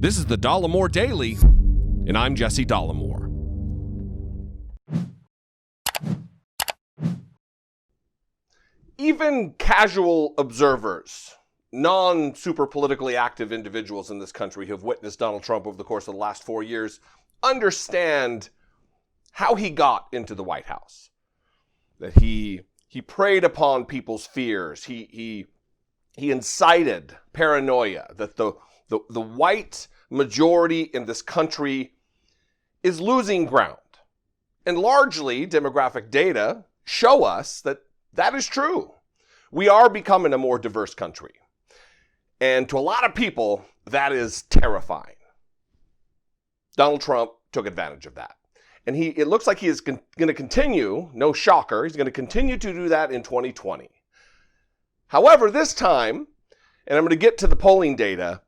This is the Dollemore Daily, and I'm Jesse Dollemore. Even casual observers, non-super politically active individuals in this country who have witnessed Donald Trump over the course of the last 4 years understand how he got into the White House. That he preyed upon people's fears. He incited paranoia that the white majority in this country is losing ground. And largely, demographic data show us that that is true. We are becoming a more diverse country. And to a lot of people, that is terrifying. Donald Trump took advantage of that. And it looks like he is going to continue, no shocker, he's going to continue to do that in 2020. However, this time, and I'm going to get to the polling data,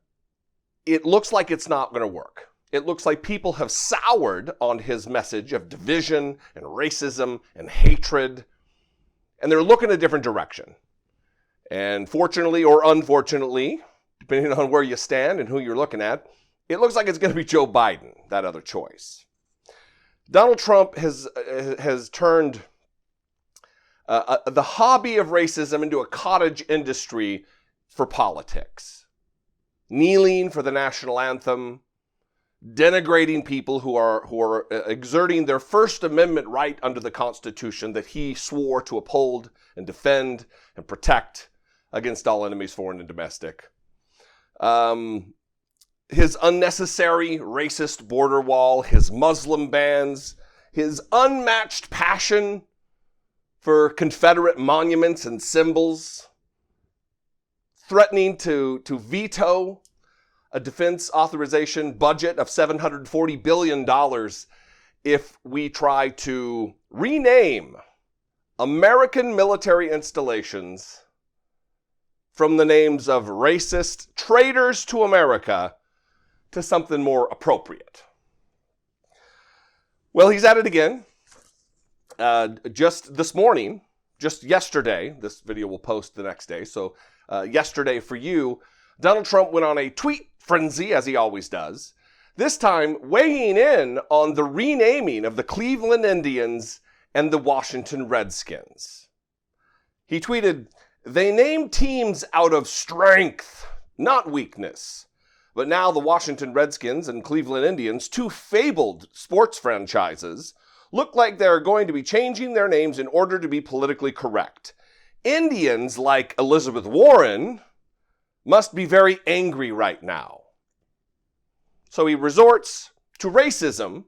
it looks like it's not going to work. It looks like people have soured on his message of division and racism and hatred, and they're looking a different direction. And fortunately or unfortunately, depending on where you stand and who you're looking at, it looks like it's going to be Joe Biden, that other choice. Donald Trump has turned the hobby of racism into a cottage industry for politics. Kneeling for the national anthem, denigrating people who are exerting their First Amendment right under the Constitution that he swore to uphold and defend and protect against all enemies, foreign and domestic. His unnecessary racist border wall, his Muslim bans, his unmatched passion for Confederate monuments and symbols, threatening to veto a defense authorization budget of $740 billion if we try to rename American military installations from the names of racist traitors to America to something more appropriate. Well, he's at it again. Just this morning, just yesterday, this video will post the next day, so yesterday for you, Donald Trump went on a tweet frenzy, as he always does, this time weighing in on the renaming of the Cleveland Indians and the Washington Redskins. He tweeted, "They named teams out of strength, not weakness. But now the Washington Redskins and Cleveland Indians, two fabled sports franchises, look like they're going to be changing their names in order to be politically correct. Indians like Elizabeth Warren must be very angry right now." So he resorts to racism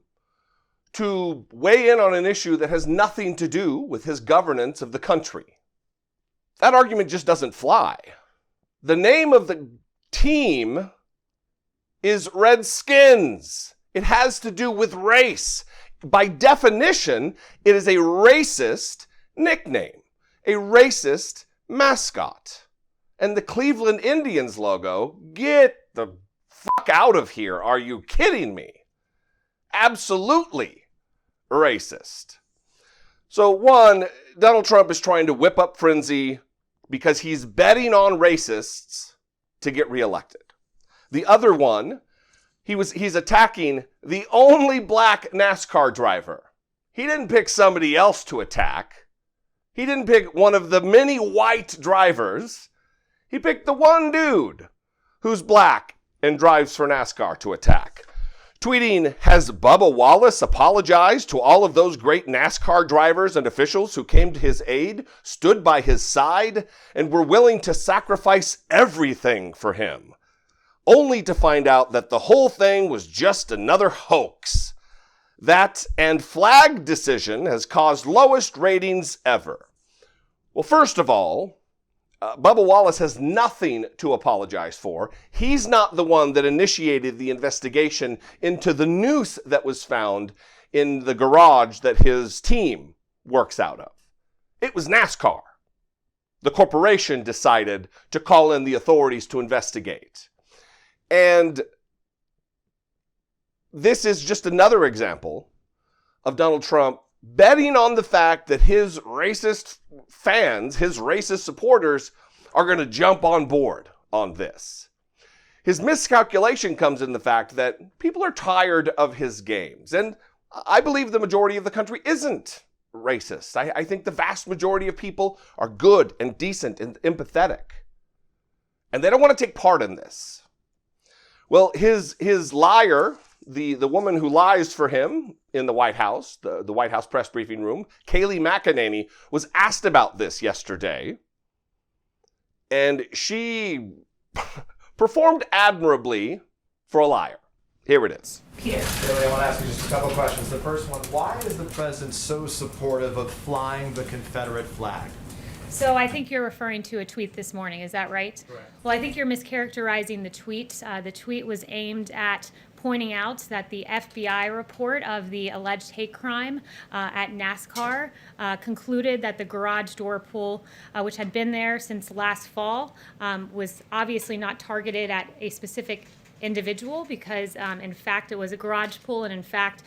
to weigh in on an issue that has nothing to do with his governance of the country. That argument just doesn't fly. The name of the team is Redskins. It has to do with race. By definition, it is a racist nickname, a racist mascot. And the Cleveland Indians logo, get the fuck out of here. Are you kidding me? Absolutely racist. So one, Donald Trump is trying to whip up frenzy because he's betting on racists to get reelected. The other one, he's attacking the only black NASCAR driver. He didn't pick somebody else to attack. He didn't pick one of the many white drivers. He picked the one dude who's black and drives for NASCAR to attack. Tweeting, "Has Bubba Wallace apologized to all of those great NASCAR drivers and officials who came to his aid, stood by his side, and were willing to sacrifice everything for him, only to find out that the whole thing was just another hoax. That and flag decision has caused lowest ratings ever." Well, first of all, Bubba Wallace has nothing to apologize for. He's not the one that initiated the investigation into the noose that was found in the garage that his team works out of. It was NASCAR. The corporation decided to call in the authorities to investigate. And this is just another example of Donald Trump betting on the fact that his racist fans, his racist supporters, are going to jump on board on this. His miscalculation comes in the fact that people are tired of his games. And I believe the majority of the country isn't racist. I think the vast majority of people are good and decent and empathetic. And they don't want to take part in this. Well, his liar, the woman who lies for him in the White House, the White House press briefing room, Kayleigh McEnany, was asked about this yesterday. And she performed admirably for a liar. Here it is. Peter. Kayleigh, I want to ask you just a couple questions. The first one, why is the president so supportive of flying the Confederate flag? So I think you're referring to a tweet this morning, is that right? Correct. Well, I think you're mischaracterizing the tweet. The tweet was aimed at pointing out that the FBI report of the alleged hate crime at NASCAR concluded that the garage door pull, which had been there since last fall, was obviously not targeted at a specific individual because in fact it was a garage pull, and in fact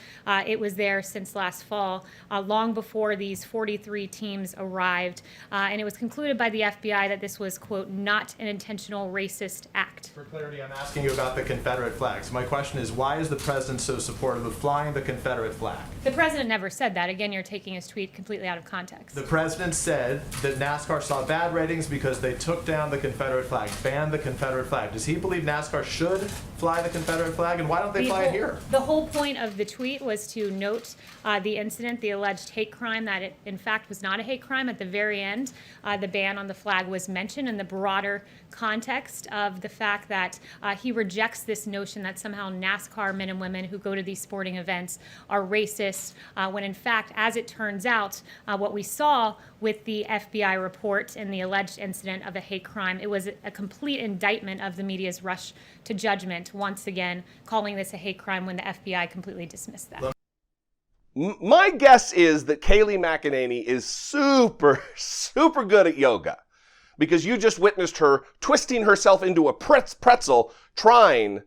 it was there since last fall, long before these 43 teams arrived, and it was concluded by the FBI that this was, quote, not an intentional racist act. For clarity, I'm asking you about the Confederate flag. So my question is, why is the president so supportive of flying the Confederate flag? The president never said that. Again, you're taking his tweet completely out of context. The president said that NASCAR saw bad ratings because they took down the Confederate flag, banned the Confederate flag. Does he believe NASCAR should fly the Confederate flag, and why don't they fly it here? The whole point of the tweet was to note the incident, the alleged hate crime, that it in fact was not a hate crime. At the very end, the ban on the flag was mentioned in the broader context of the fact that he rejects this notion that somehow NASCAR men and women who go to these sporting events are racist, when in fact, as it turns out, what we saw with the FBI report and the alleged incident of a hate crime, it was a complete indictment of the media's rush to judgment, once again calling this a hate crime when the FBI completely dismissed that. My guess is that Kayleigh McEnany is super good at yoga, because you just witnessed her twisting herself into a pretzel trying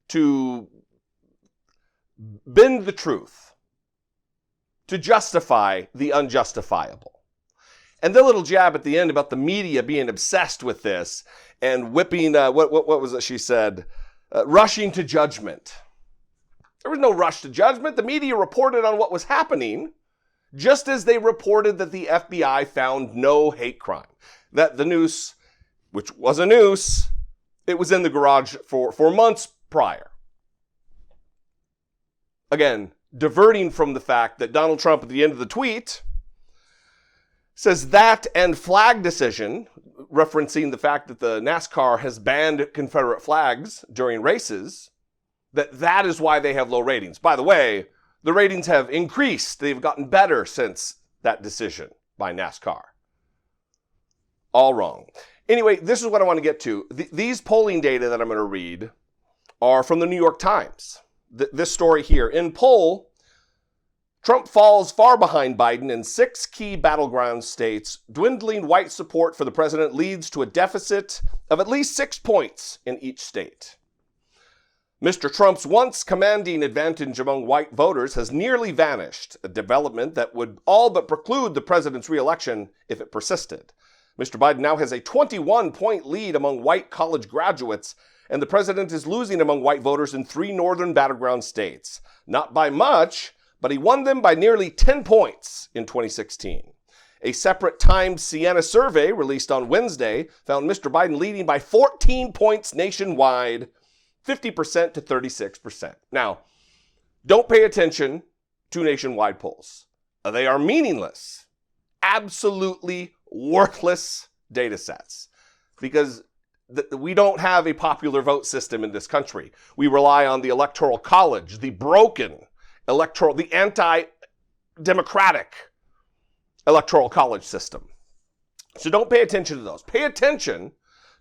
to bend the truth, to justify the unjustifiable. And the little jab at the end about the media being obsessed with this and whipping, what was it she said? Rushing to judgment. There was no rush to judgment. The media reported on what was happening, just as they reported that the FBI found no hate crime. That the noose, which was a noose, it was in the garage for months prior. Again, diverting from the fact that Donald Trump at the end of the tweet says that and flag decision, referencing the fact that the NASCAR has banned Confederate flags during races, that is why they have low ratings. By the way, the ratings have increased. They've gotten better since that decision by NASCAR. All wrong. Anyway, this is what I want to get to. These polling data that I'm going to read are from the New York Times. This story here. In poll, Trump falls far behind Biden in 6 key battleground states. Dwindling white support for the president leads to a deficit of at least 6 points in each state. Mr. Trump's once commanding advantage among white voters has nearly vanished, a development that would all but preclude the president's re-election if it persisted. Mr. Biden now has a 21-point lead among white college graduates, and the president is losing among white voters in 3 northern battleground states. Not by much, but he won them by nearly 10 points in 2016. A separate Times Siena survey released on Wednesday found Mr. Biden leading by 14 points nationwide, 50% to 36%. Now, don't pay attention to nationwide polls. They are meaningless, absolutely worthless data sets, because we don't have a popular vote system in this country. We rely on the Electoral College, the broken the anti-democratic Electoral College system. So don't pay attention to those. Pay attention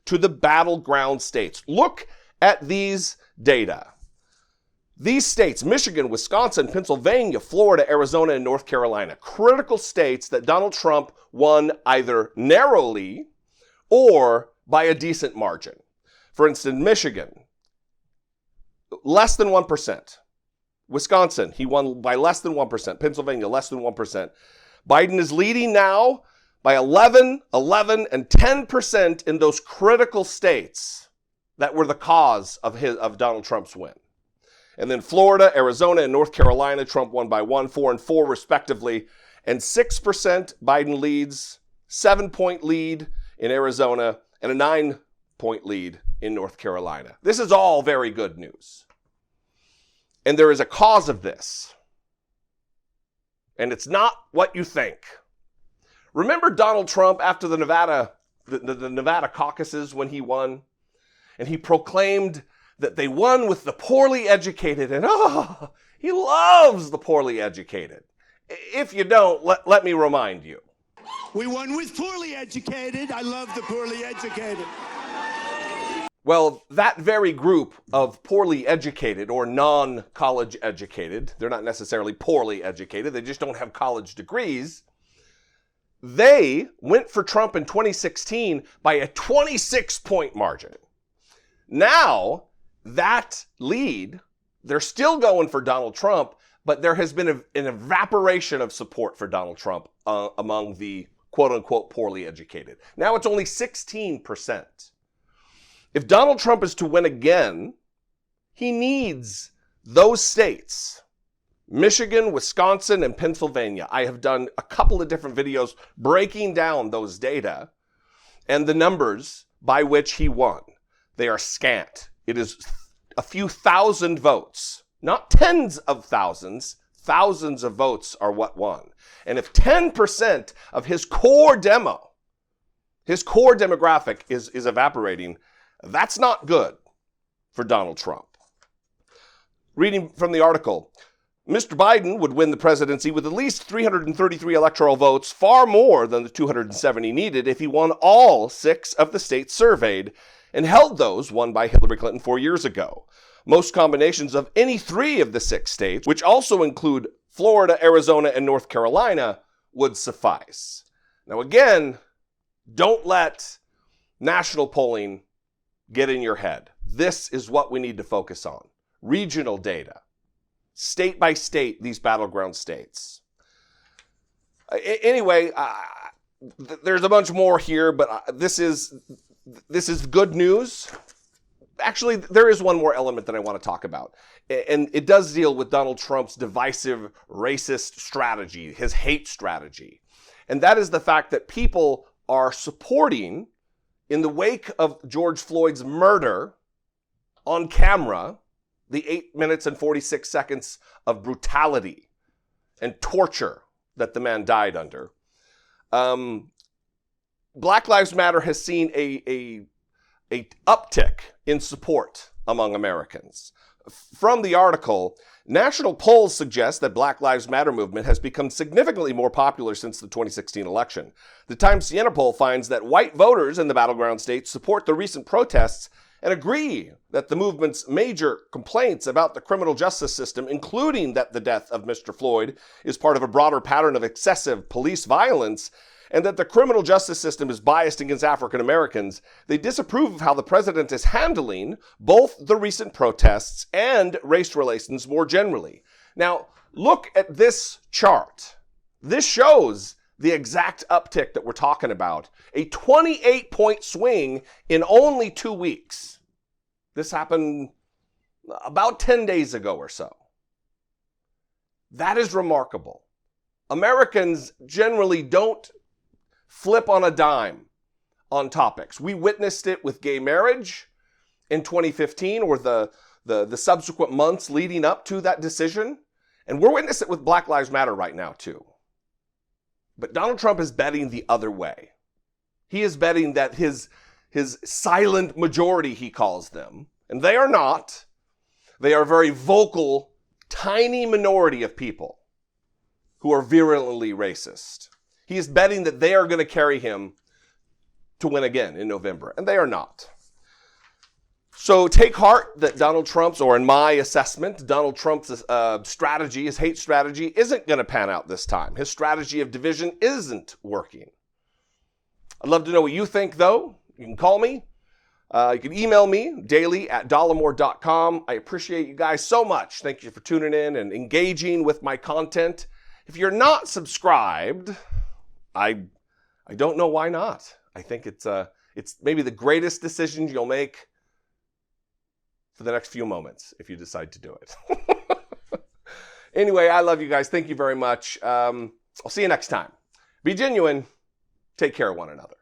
to the battleground states. Look at these data. These states, Michigan, Wisconsin, Pennsylvania, Florida, Arizona, and North Carolina, critical states that Donald Trump won either narrowly or by a decent margin. For instance, Michigan, less than 1%. Wisconsin, he won by less than 1%. Pennsylvania, less than 1%. Biden is leading now by 11, and 10% in those critical states that were the cause of Donald Trump's win. And then Florida, Arizona, and North Carolina, Trump won by 1, 4, and 4 respectively. And 6% Biden leads, 7-point lead in Arizona, and a 9-point lead in North Carolina. This is all very good news. And there is a cause of this. And it's not what you think. Remember Donald Trump after the Nevada caucuses when he won? And he proclaimed that they won with the poorly educated, and he loves the poorly educated. If you don't, let me remind you. We won with poorly educated. I love the poorly educated. Well, that very group of poorly educated or non-college educated, they're not necessarily poorly educated, they just don't have college degrees, they went for Trump in 2016 by a 26-point margin. Now, that lead, they're still going for Donald Trump, but there has been an evaporation of support for Donald Trump among the quote-unquote poorly educated. Now it's only 16%. If Donald Trump is to win again, he needs those states, Michigan, Wisconsin, and Pennsylvania. I have done a couple of different videos breaking down those data and the numbers by which he won. They are scant. It is a few thousand votes, not tens of thousands. Thousands of votes are what won. And if 10% of his core demographic is evaporating, that's not good for Donald Trump. Reading from the article, Mr. Biden would win the presidency with at least 333 electoral votes, far more than the 270 needed if he won all 6 of the states surveyed and held those won by Hillary Clinton 4 years ago. Most combinations of any 3 of the 6 states, which also include Florida, Arizona, and North Carolina, would suffice. Now again, don't let national polling get in your head. This is what we need to focus on. Regional data. State by state, these battleground states. Anyway, there's a bunch more here, but this is good news. Actually, there is one more element that I want to talk about. And it does deal with Donald Trump's divisive, racist strategy, his hate strategy. And that is the fact that people are supporting, in the wake of George Floyd's murder, on camera, the 8 minutes and 46 seconds of brutality and torture that the man died under. Black Lives Matter has seen a uptick in support among Americans. From the article, national polls suggest that Black Lives Matter movement has become significantly more popular since the 2016 election. The Times Siena poll finds that white voters in the battleground states support the recent protests and agree that the movement's major complaints about the criminal justice system, including that the death of Mr. Floyd is part of a broader pattern of excessive police violence, and that the criminal justice system is biased against African Americans. They disapprove of how the president is handling both the recent protests and race relations more generally. Now, look at this chart. This shows the exact uptick that we're talking about. A 28-point swing in only 2 weeks. This happened about 10 days ago or so. That is remarkable. Americans generally don't flip on a dime on topics. We witnessed it with gay marriage in 2015 or the subsequent months leading up to that decision. And we're witnessing it with Black Lives Matter right now too. But Donald Trump is betting the other way. He is betting that his silent majority, he calls them, and they are not. They are a very vocal, tiny minority of people who are virulently racist. He is betting that they are going to carry him to win again in November, and they are not. So take heart that Donald Trump's, or in my assessment, Donald Trump's strategy, his hate strategy, isn't going to pan out this time. His strategy of division isn't working. I'd love to know what you think, though. You can call me. You can email me daily at dollemore.com. I appreciate you guys so much. Thank you for tuning in and engaging with my content. If you're not subscribed, I don't know why not. I think it's maybe the greatest decision you'll make for the next few moments if you decide to do it. Anyway, I love you guys. Thank you very much. I'll see you next time. Be genuine. Take care of one another.